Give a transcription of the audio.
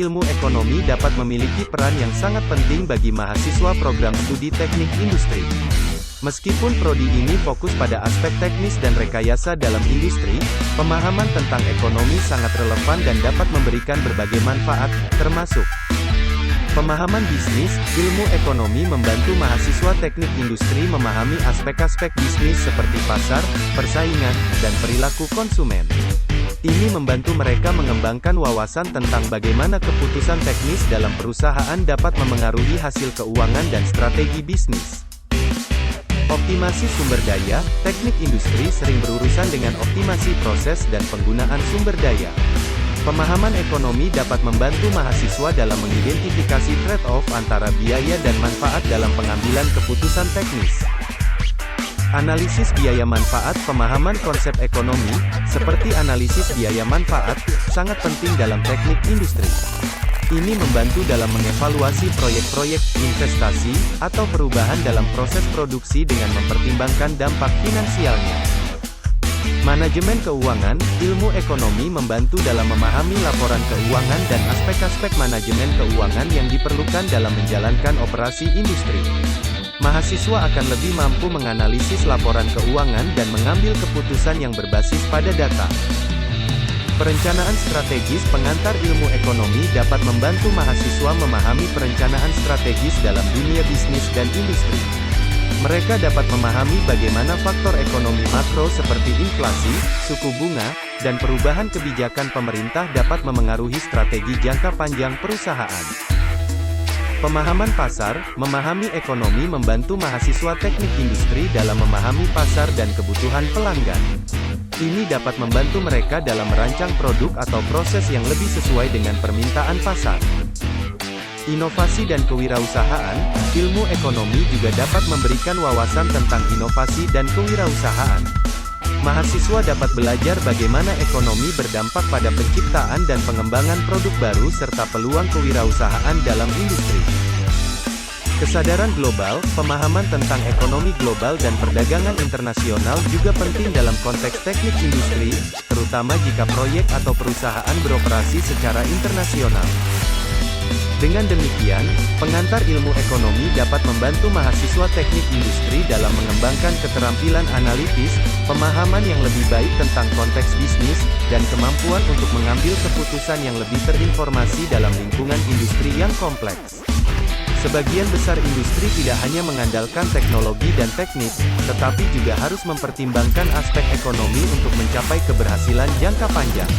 ilmu ekonomi dapat memiliki peran yang sangat penting bagi mahasiswa program studi teknik industri. Meskipun prodi ini fokus pada aspek teknis dan rekayasa dalam industri, pemahaman tentang ekonomi sangat relevan dan dapat memberikan berbagai manfaat, termasuk pemahaman bisnis. Ilmu ekonomi membantu mahasiswa teknik industri memahami aspek-aspek bisnis seperti pasar, persaingan, dan perilaku konsumen. Ini membantu mereka mengembangkan wawasan tentang bagaimana keputusan teknis dalam perusahaan dapat memengaruhi hasil keuangan dan strategi bisnis. Optimasi sumber daya. Teknik industri sering berurusan dengan optimasi proses dan penggunaan sumber daya. Pemahaman ekonomi dapat membantu mahasiswa dalam mengidentifikasi trade-off antara biaya dan manfaat dalam pengambilan keputusan teknis. Analisis biaya manfaat. Pemahaman konsep ekonomi, seperti analisis biaya manfaat, sangat penting dalam teknik industri. Ini membantu dalam mengevaluasi proyek-proyek, investasi, atau perubahan dalam proses produksi dengan mempertimbangkan dampak finansialnya. Manajemen keuangan. Ilmu ekonomi membantu dalam memahami laporan keuangan dan aspek-aspek manajemen keuangan yang diperlukan dalam menjalankan operasi industri. Mahasiswa akan lebih mampu menganalisis laporan keuangan dan mengambil keputusan yang berbasis pada data. Perencanaan strategis. Pengantar ilmu ekonomi dapat membantu mahasiswa memahami perencanaan strategis dalam dunia bisnis dan industri. Mereka dapat memahami bagaimana faktor ekonomi makro seperti inflasi, suku bunga, dan perubahan kebijakan pemerintah dapat memengaruhi strategi jangka panjang perusahaan. Pemahaman pasar. Memahami ekonomi membantu mahasiswa teknik industri dalam memahami pasar dan kebutuhan pelanggan. Ini dapat membantu mereka dalam merancang produk atau proses yang lebih sesuai dengan permintaan pasar. Inovasi dan kewirausahaan. Ilmu ekonomi juga dapat memberikan wawasan tentang inovasi dan kewirausahaan. Mahasiswa dapat belajar bagaimana ekonomi berdampak pada penciptaan dan pengembangan produk baru serta peluang kewirausahaan dalam industri. Kesadaran global. Pemahaman tentang ekonomi global dan perdagangan internasional juga penting dalam konteks teknik industri, terutama jika proyek atau perusahaan beroperasi secara internasional. Dengan demikian, pengantar ilmu ekonomi dapat membantu mahasiswa teknik industri dalam mengembangkan keterampilan analitis, pemahaman yang lebih baik tentang konteks bisnis, dan kemampuan untuk mengambil keputusan yang lebih terinformasi dalam lingkungan industri yang kompleks. Sebagian besar industri tidak hanya mengandalkan teknologi dan teknik, tetapi juga harus mempertimbangkan aspek ekonomi untuk mencapai keberhasilan jangka panjang.